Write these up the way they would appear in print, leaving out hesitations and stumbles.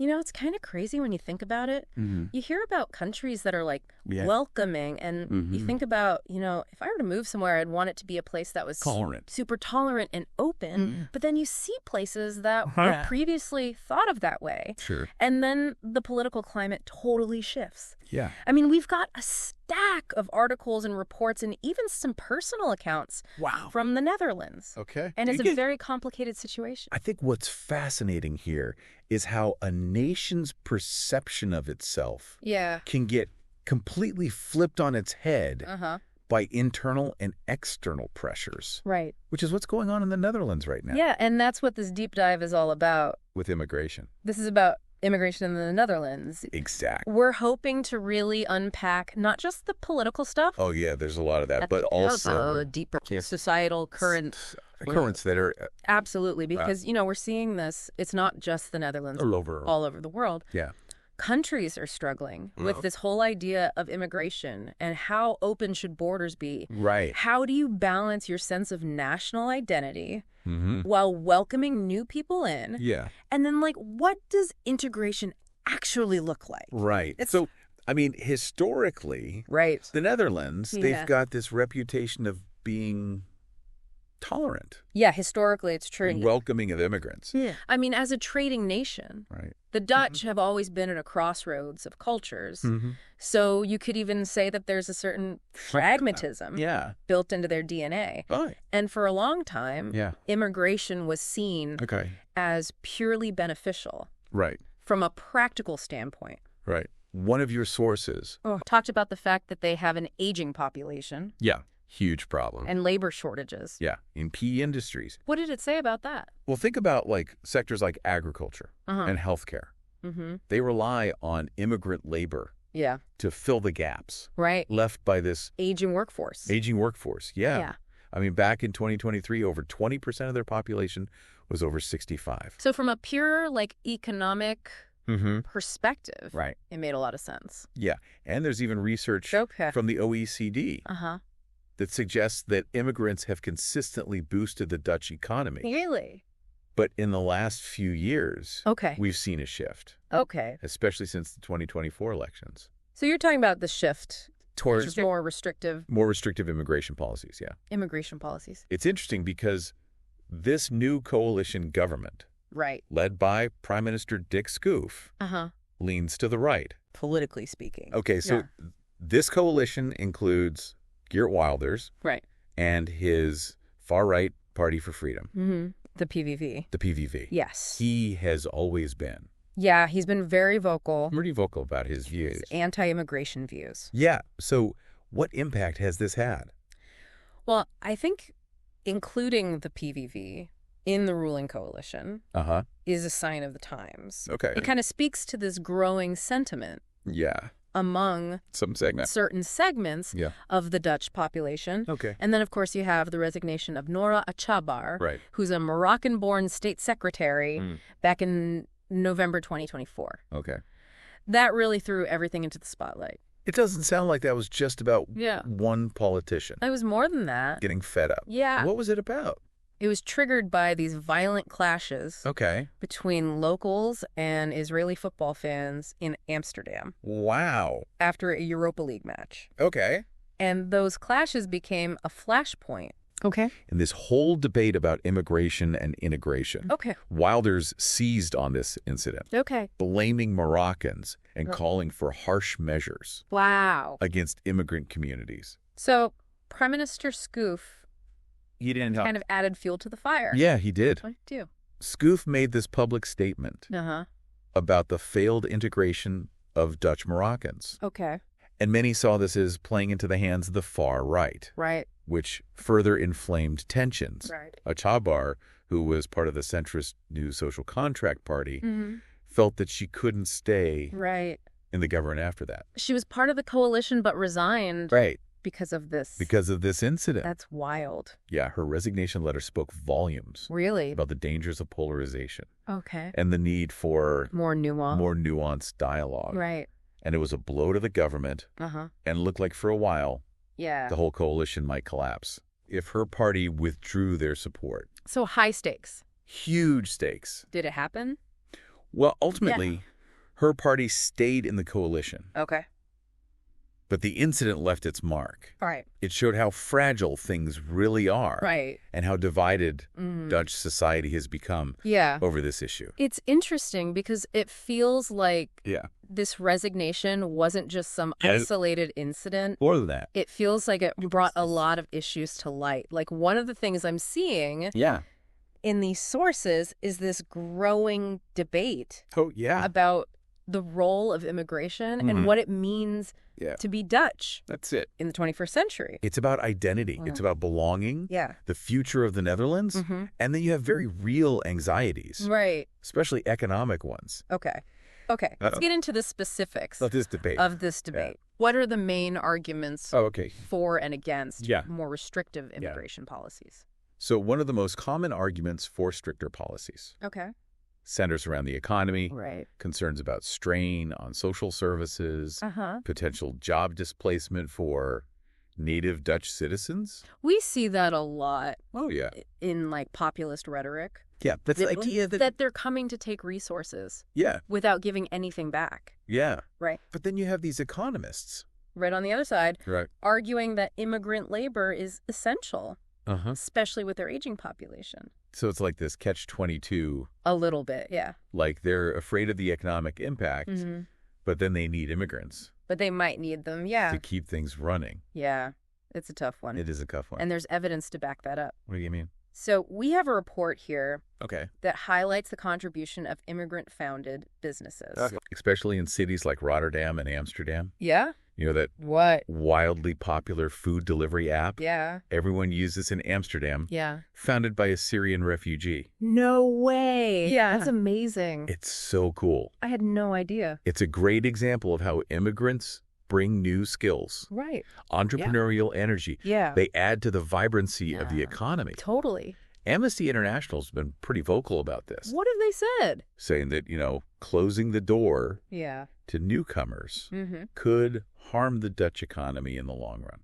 It's kind of crazy when you think about it. You hear about countries that are like welcoming, and you think about, if I were to move somewhere, I'd want it to be a place that was super tolerant and open. But then you see places that were previously thought of that way. Sure. And then the political climate totally shifts. Yeah. I mean, we've got a stack of articles and reports and even some personal accounts from the Netherlands. Okay. And it's a very complicated situation. I think what's fascinating here is how a nation's perception of itself can get completely flipped on its head by internal and external pressures. Right. Which is what's going on in the Netherlands right now. Yeah, and that's what this deep dive is all about. With immigration. This is about immigration in the Netherlands. Exactly. We're hoping to really unpack not just the political stuff. Oh, yeah, there's a lot of that, but also deeper societal currents that are... Absolutely, because, we're seeing this. It's not just the Netherlands. All over the world. Yeah. Countries are struggling with this whole idea of immigration and how open should borders be. Right. How do you balance your sense of national identity while welcoming new people in? Yeah. And then, what does integration actually look like? Right. So, I mean, historically, the Netherlands, they've got this reputation of being tolerant. Yeah, historically, it's true. And welcoming of immigrants. Yeah. I mean, as a trading nation, the Dutch have always been at a crossroads of cultures. So you could even say that there's a certain pragmatism built into their DNA. Right. And for a long time, immigration was seen as purely beneficial. Right. From a practical standpoint. Right. One of your sources talked about the fact that they have an aging population. Yeah. Huge problem. And labor shortages. Yeah, in key industries. What did it say about that? Well, think about sectors like agriculture and healthcare. They rely on immigrant labor to fill the gaps left by this aging workforce. Yeah. I mean, back in 2023, over 20% of their population was over 65. So from a pure economic perspective, it made a lot of sense. Yeah, and there's even research from the OECD that suggests that immigrants have consistently boosted the Dutch economy. Really? But in the last few years, we've seen a shift. Okay. Especially since the 2024 elections. So you're talking about the shift towards more restrictive immigration policies, Immigration policies. It's interesting because this new coalition government, led by Prime Minister Dick Schoof, leans to the right. Politically speaking. Okay, so this coalition includes Geert Wilders and his far-right Party for Freedom. The PVV. The PVV. Yes. He has always been. Yeah, he's been very vocal. Pretty vocal about his views. His anti-immigration views. Yeah. So what impact has this had? Well, I think including the PVV in the ruling coalition is a sign of the times. Okay. It kind of speaks to this growing sentiment. Yeah. Among certain segments of the Dutch population. Okay. And then, of course, you have the resignation of Nora Achabar, who's a Moroccan-born state secretary back in November 2024. Okay. That really threw everything into the spotlight. It doesn't sound like that was just about one politician. It was more than that. Getting fed up. Yeah. What was it about? It was triggered by these violent clashes between locals and Israeli football fans in Amsterdam. Wow. After a Europa League match. Okay. And those clashes became a flashpoint. Okay. In this whole debate about immigration and integration. Okay. Wilders seized on this incident. Okay. Blaming Moroccans and calling for harsh measures. Wow. Against immigrant communities. So Prime Minister Schoof kind of added fuel to the fire. Yeah, he did. What did he do? Schoof made this public statement about the failed integration of Dutch Moroccans. Okay. And many saw this as playing into the hands of the far right. Right. Which further inflamed tensions. Right. Achabar, who was part of the centrist New Social Contract Party, felt that she couldn't stay in the government after that. She was part of the coalition but resigned. Right. Because of this. Because of this incident. That's wild. Yeah, her resignation letter spoke volumes. Really? About the dangers of polarization. Okay. And the need for more nuanced dialogue. Right. And it was a blow to the government. And looked like for a while, the whole coalition might collapse if her party withdrew their support. So high stakes. Huge stakes. Did it happen? Well, ultimately, Her party stayed in the coalition. Okay. But the incident left its mark. Right. It showed how fragile things really are. Right. And how divided Dutch society has become over this issue. It's interesting because it feels like this resignation wasn't just some isolated incident. More than that. It feels like it brought a lot of issues to light. Like one of the things I'm seeing in these sources is this growing debate about the role of immigration and what it means to be Dutch. That's it. In the 21st century. It's about identity. It's about belonging. Yeah. The future of the Netherlands. And then you have very real anxieties. Right. Especially economic ones. Okay. Let's get into the specifics of this debate. What are the main arguments for and against more restrictive immigration policies? So one of the most common arguments for stricter policies centers around the economy, concerns about strain on social services, potential job displacement for native Dutch citizens. We see that a lot. Oh, yeah. In like populist rhetoric. Yeah, that's the idea that they're coming to take resources. Yeah. Without giving anything back. Yeah. Right. But then you have these economists. Right on the other side. Arguing that immigrant labor is essential. Especially with their aging population. So it's like this catch-22. A little bit, yeah. Like they're afraid of the economic impact, but then they need immigrants. But they might need them, to keep things running. Yeah, it's a tough one. It is a tough one. And there's evidence to back that up. What do you mean? So we have a report here that highlights the contribution of immigrant-founded businesses. Especially in cities like Rotterdam and Amsterdam. Yeah? You know that wildly popular food delivery app? Yeah. Everyone uses in Amsterdam. Yeah. Founded by a Syrian refugee. No way. Yeah. That's amazing. It's so cool. I had no idea. It's a great example of how immigrants bring new skills. Right. Entrepreneurial energy. Yeah. They add to the vibrancy of the economy. Totally. Amnesty International's been pretty vocal about this. What have they said? Saying that, closing the door to newcomers could harm the Dutch economy in the long run.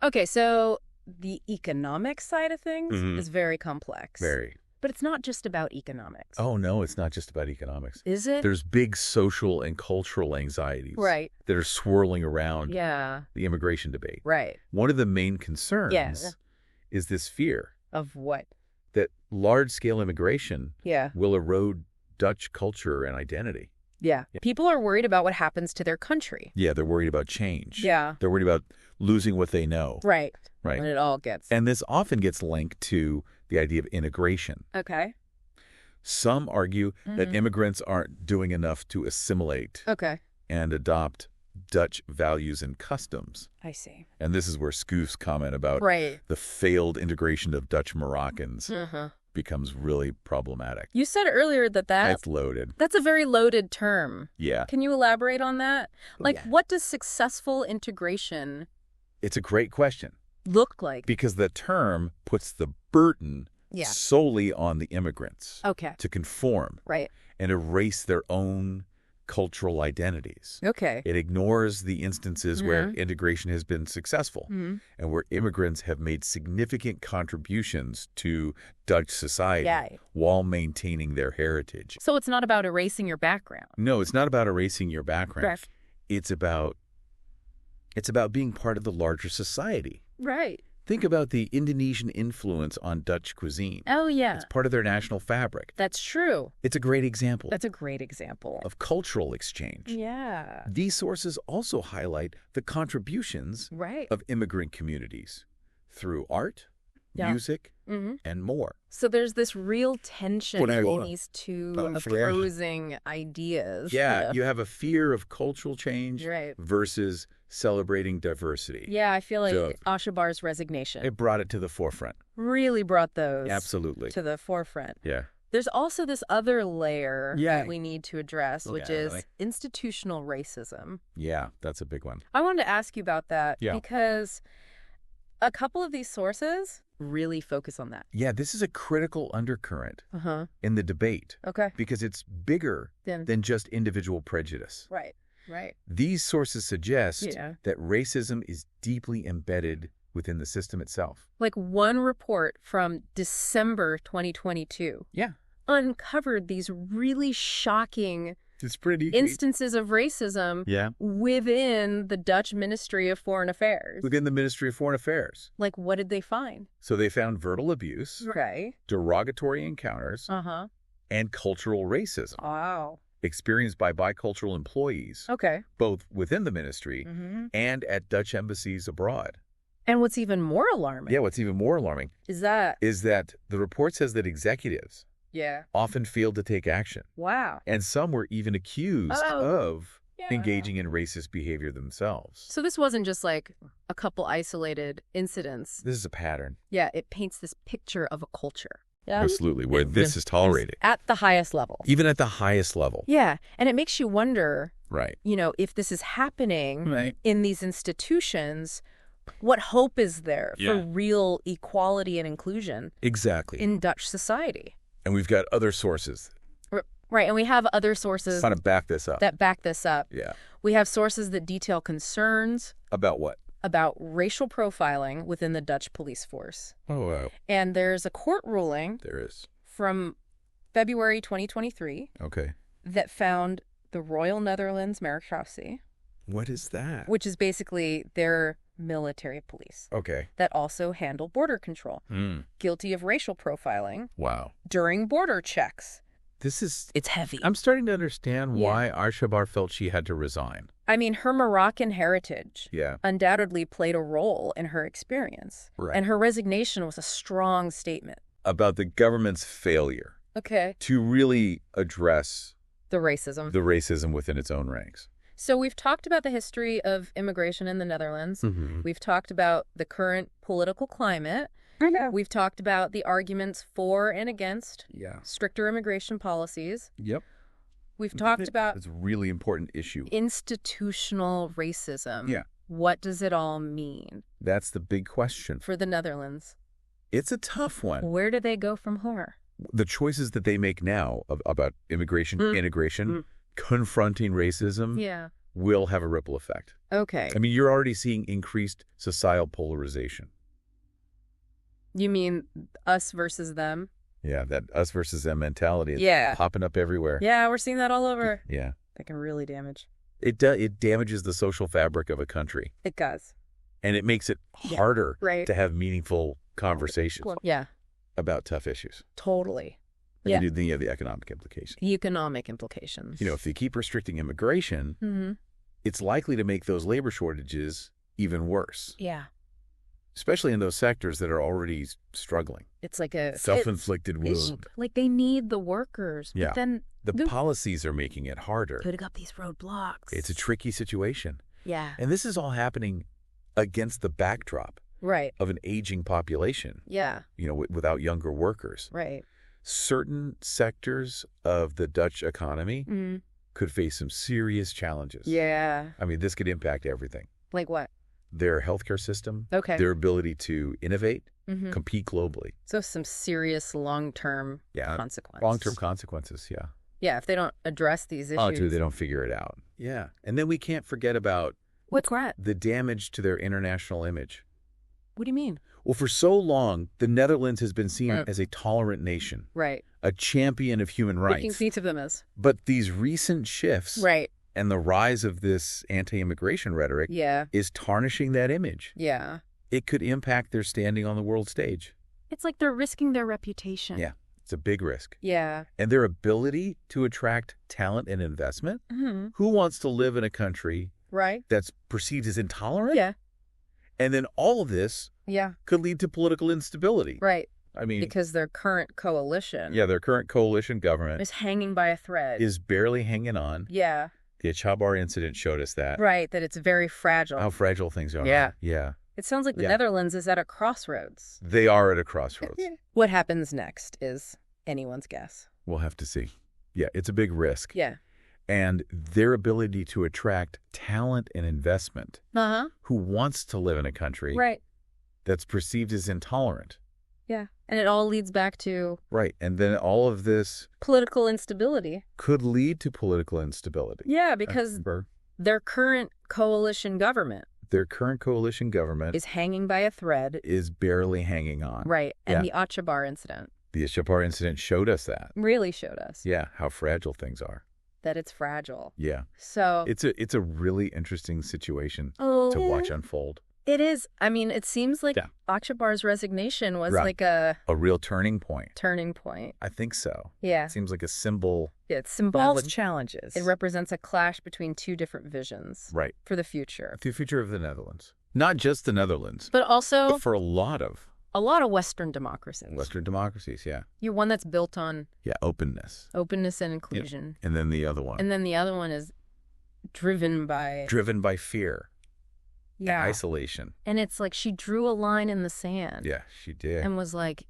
Okay, so the economic side of things is very complex. Very. But it's not just about economics. Oh, no, it's not just about economics. Is it? There's big social and cultural anxieties that are swirling around the immigration debate. Right. One of the main concerns is this fear. Of what? That large-scale immigration will erode Dutch culture and identity. Yeah. People are worried about what happens to their country. Yeah, they're worried about change. Yeah. They're worried about losing what they know. Right. When it all gets. And this often gets linked to the idea of integration. Okay. Some argue that immigrants aren't doing enough to assimilate and adopt Dutch values and customs. I see. And this is where Scoof's comment about the failed integration of Dutch Moroccans becomes really problematic. You said earlier that's loaded. That's a very loaded term. Yeah. Can you elaborate on that? What does successful integration... It's a great question. Look like? Because the term puts the burden solely on the immigrants to conform and erase their own cultural identities. It ignores the instances where integration has been successful and where immigrants have made significant contributions to Dutch society while maintaining their heritage. So it's not about erasing your background. No, it's not about erasing your background. It's about being part of the larger society. Right. Think about the Indonesian influence on Dutch cuisine. Oh, yeah. It's part of their national fabric. That's true. It's a great example. That's a great example. Of cultural exchange. Yeah. These sources also highlight the contributions of immigrant communities through art, music, and more. So there's this real tension in these two opposing ideas. Yeah, you have a fear of cultural change versus celebrating diversity. Yeah, I feel like Ashabar's resignation. It brought it to the forefront. Really brought those to the forefront. Yeah. There's also this other layer that we need to address, which is institutional racism. Yeah, that's a big one. I wanted to ask you about that because a couple of these sources really focus on that. Yeah, this is a critical undercurrent in the debate. Because it's bigger than just individual prejudice. Right. These sources suggest that racism is deeply embedded within the system itself. Like one report from December 2022 uncovered these really shocking It's pretty instances of racism within the Dutch Ministry of Foreign Affairs. Within the Ministry of Foreign Affairs. Like, what did they find? So they found verbal abuse, derogatory encounters, and cultural racism. Wow. Experienced by bicultural employees, both within the ministry and at Dutch embassies abroad. And what's even more alarming? Yeah, what's even more alarming is that the report says that executives often failed to take action. Wow. And some were even accused of engaging in racist behavior themselves. So this wasn't just like a couple isolated incidents. This is a pattern. Yeah, it paints this picture of a culture. Yeah. Absolutely, where this is tolerated. At the highest level. Even at the highest level. Yeah, and it makes you wonder, right? You know, if this is happening in these institutions, what hope is there for real equality and inclusion in Dutch society? And we've got other sources. Right, and we have other sources kind of back this up. Yeah. We have sources that detail concerns. About what? About racial profiling within the Dutch police force. Oh, wow. And there's a court ruling. There is. From February 2023. Okay. That found the Royal Netherlands Marechaussee. What is that? Which is basically their military police. Okay. That also handle border control. Guilty of racial profiling. Wow. During border checks. It's heavy. I'm starting to understand why Arshabar felt she had to resign. I mean, her Moroccan heritage undoubtedly played a role in her experience. Right. And her resignation was a strong statement. About the government's failure. To really address the racism within its own ranks. So we've talked about the history of immigration in the Netherlands. We've talked about the current political climate. We've talked about the arguments for and against stricter immigration policies. Yep. We've talked about... It's a really important issue. Institutional racism. Yeah. What does it all mean? That's the big question. For the Netherlands. It's a tough one. Where do they go from here? The choices that they make now about immigration, integration, confronting racism will have a ripple effect. Okay. I mean, you're already seeing increased societal polarization. You mean us versus them? Yeah, that us versus them mentality is popping up everywhere. Yeah, we're seeing that all over. Yeah. That can really damage. It damages the social fabric of a country. It does. And it makes it harder to have meaningful conversations about tough issues. Totally. And then you have the economic implications. You know, if they keep restricting immigration, it's likely to make those labor shortages even worse. Yeah. Especially in those sectors that are already struggling. It's like a self-inflicted wound. Like they need the workers. Yeah. But then the policies are making it harder. Putting up these roadblocks. It's a tricky situation. Yeah. And this is all happening against the backdrop of an aging population. Yeah. You know, without younger workers. Right. Certain sectors of the Dutch economy could face some serious challenges. Yeah. I mean, this could impact everything. Like what? Their healthcare system, their ability to innovate, compete globally. So some serious long-term consequences. Long-term consequences, Yeah, if they don't address these issues. They don't figure it out. Yeah. And then we can't forget about what's that? The damage to their international image. What do you mean? Well, for so long, the Netherlands has been seen as a tolerant nation. Right. A champion of human rights. Making seats of them as. But these recent shifts. Right. And the rise of this anti-immigration rhetoric is tarnishing that image. Yeah. It could impact their standing on the world stage. It's like they're risking their reputation. Yeah, it's a big risk. Yeah. And their ability to attract talent and investment. Who wants to live in a country that's perceived as intolerant? Yeah. And then all of this could lead to political instability. Right. I mean, because their current coalition. Yeah, their current coalition government. Is hanging by a thread. Is barely hanging on. Yeah. The Achabar incident showed us that. Right, that it's very fragile. How fragile things are. Yeah. Yeah. It sounds like the Netherlands is at a crossroads. They are at a crossroads. What happens next is anyone's guess. We'll have to see. Yeah, it's a big risk. Yeah. And their ability to attract talent and investment who wants to live in a country that's perceived as intolerant. Yeah. And it all leads back to... Right. And then all of this... political instability. Could lead to political instability. Yeah, because their current coalition government... is hanging by a thread. Is barely hanging on. Right. And the Achabar incident. The Achabar incident showed us that. Really showed us. Yeah, how fragile things are. that it's fragile. Yeah. So it's a really interesting situation to watch unfold. It is. I mean, it seems like Akshabar's resignation was like a real turning point. Turning point. I think so. Yeah. It seems like a symbol. Yeah, it's symbolic challenges. It represents a clash between two different visions. Right. For the future. The future of the Netherlands. Not just the Netherlands. But also for a lot of Western democracies. Western democracies, yeah. You're one that's built on openness. Openness and inclusion. Yeah. And then the other one. And then the other one is driven by fear. Yeah. Isolation. And it's like she drew a line in the sand. Yeah, she did. And was like,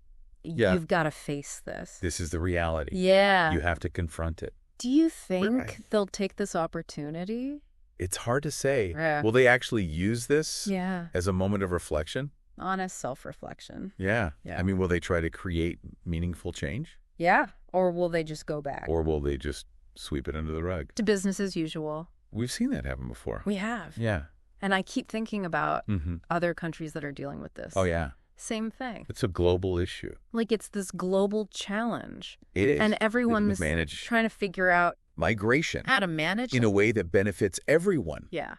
you've got to face this. This is the reality. Yeah. You have to confront it. Do you think they'll take this opportunity? It's hard to say. Yeah. Will they actually use this as a moment of reflection? Honest self-reflection. Yeah. I mean, will they try to create meaningful change? Yeah. Or will they just go back? Or will they just sweep it under the rug? To business as usual. We've seen that happen before. We have. Yeah. And I keep thinking about other countries that are dealing with this. Oh, yeah. Same thing. It's a global issue. Like, it's this global challenge. It is. And everyone's trying to figure out migration. How to manage in a way that benefits everyone. Yeah.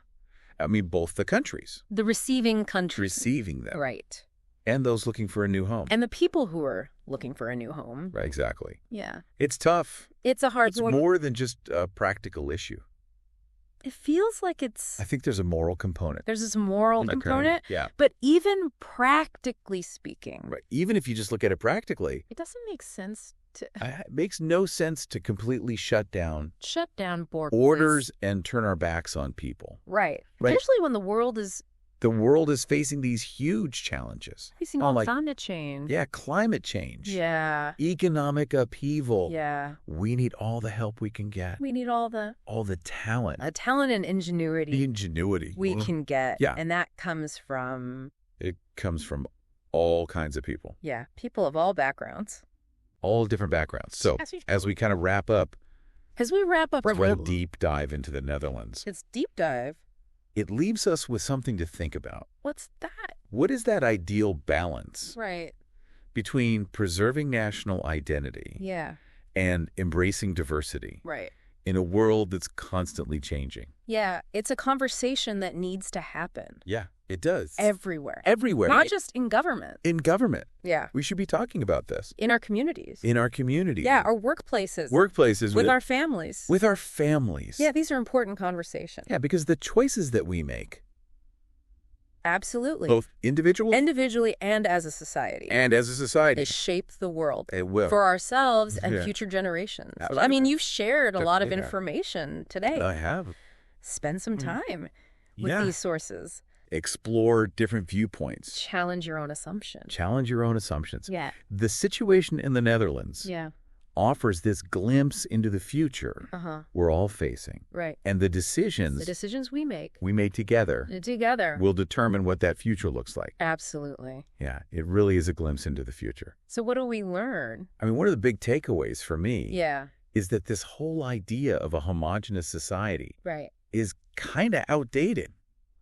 I mean, both the countries. The receiving countries. Receiving them. Right. And those looking for a new home. And the people who are looking for a new home. Right, exactly. Yeah. It's tough. It's a hard It's more than just a practical issue. It feels like it's... I think there's a moral component. There's this moral component. Yeah. But even practically speaking... Right. Even if you just look at it practically... It doesn't make sense to... It makes no sense to completely shut down borders and turn our backs on people. Right. Especially when the world is... The world is facing these huge challenges. Facing climate change. Yeah, climate change. Yeah. Economic upheaval. Yeah. We need all the help we can get. We need all the talent. Talent and ingenuity. We can get. Yeah. And that comes from... It comes from all kinds of people. Yeah. People of all backgrounds. All different backgrounds. So, as we kind of wrap up... We're deep dive into the Netherlands. It's deep dive. It leaves us with something to think about. What's that? What is that ideal balance between preserving national identity and embracing diversity in a world that's constantly changing? Yeah, it's a conversation that needs to happen. Yeah, it does. Everywhere. Not just in government. In government. Yeah. We should be talking about this. In our communities. Yeah, our workplaces. With our families. With our families. Yeah, these are important conversations. Yeah, because the choices that we make. Absolutely. Both individually and as a society. They shape the world. It will. For ourselves and future generations. Absolutely. I mean, you've shared a lot of information today. I have. Spend some time with these sources. Explore different viewpoints. Challenge your own assumptions. Yeah. The situation in the Netherlands offers this glimpse into the future we're all facing. Right. And the decisions we make together will determine what that future looks like. Absolutely. Yeah, it really is a glimpse into the future. So what do we learn? I mean, one of the big takeaways for me is that this whole idea of a homogenous society is kind of outdated.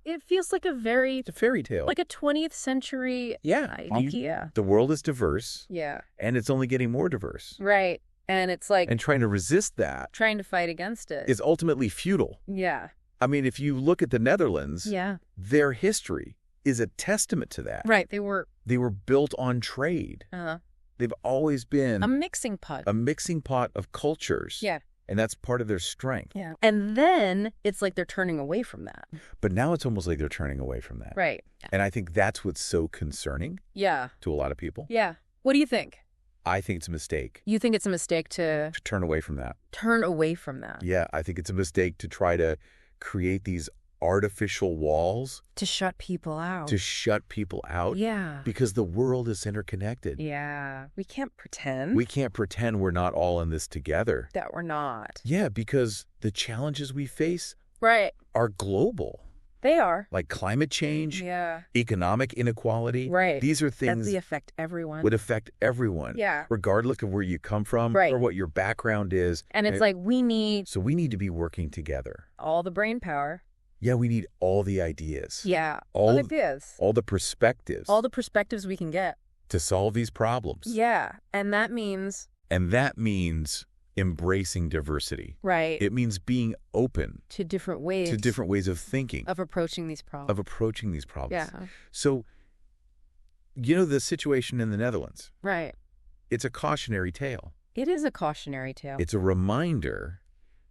It feels like it's a fairy tale. Like a 20th century idea. The world is diverse. Yeah. And it's only getting more diverse. Right. And it's like... And trying to resist that... Trying to fight against it. Is ultimately futile. Yeah. I mean, if you look at the Netherlands... Their history is a testament to that. Right. They were built on trade. They've always been... A mixing pot of cultures. Yeah. And that's part of their strength. Yeah. And then it's like they're turning away from that. But now it's almost like they're turning away from that. Right. And I think that's what's so concerning to a lot of people. Yeah. What do you think? I think it's a mistake. You think it's a mistake to turn away from that? Yeah, I think it's a mistake to try to create these artificial walls. To shut people out. Yeah. Because the world is interconnected. Yeah. We can't pretend. We're not all in this together. That we're not. Yeah, because the challenges we face are global. They are. Like climate change, economic inequality. Right. These are things that affect everyone. Would affect everyone. Yeah. Regardless of where you come from or what your background is. And it's like we need to be working together. All the brain power. Yeah, we need all the ideas. Yeah. All the ideas. All the perspectives. All the perspectives we can get. To solve these problems. Yeah. And that means embracing diversity. Right. It means being open to different ways of thinking. Of approaching these problems. Yeah. So, the situation in the Netherlands. Right. It's a cautionary tale. It is a cautionary tale. It's a reminder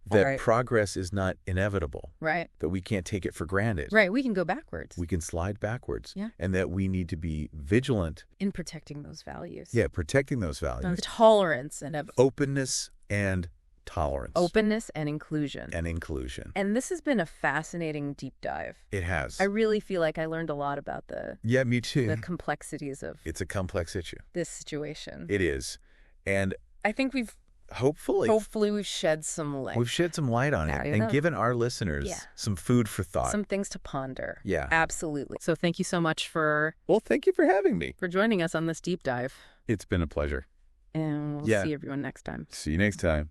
that progress is not inevitable. Right. That we can't take it for granted. Right. We can go backwards. We can slide backwards. Yeah. And that we need to be vigilant. In protecting those values. Yeah, protecting those values. Of tolerance and of openness and tolerance. Openness and inclusion. And this has been a fascinating deep dive. It has. I really feel like I learned a lot about Yeah, me too. The complexities of It's a complex issue. This situation. It is. And I think we've Hopefully we've shed some light. We've shed some light on it and given our listeners some food for thought. Some things to ponder. Yeah. Absolutely. So thank you so much for... Well, thank you for having me. For joining us on this deep dive. It's been a pleasure. And we'll see everyone next time. See you next time.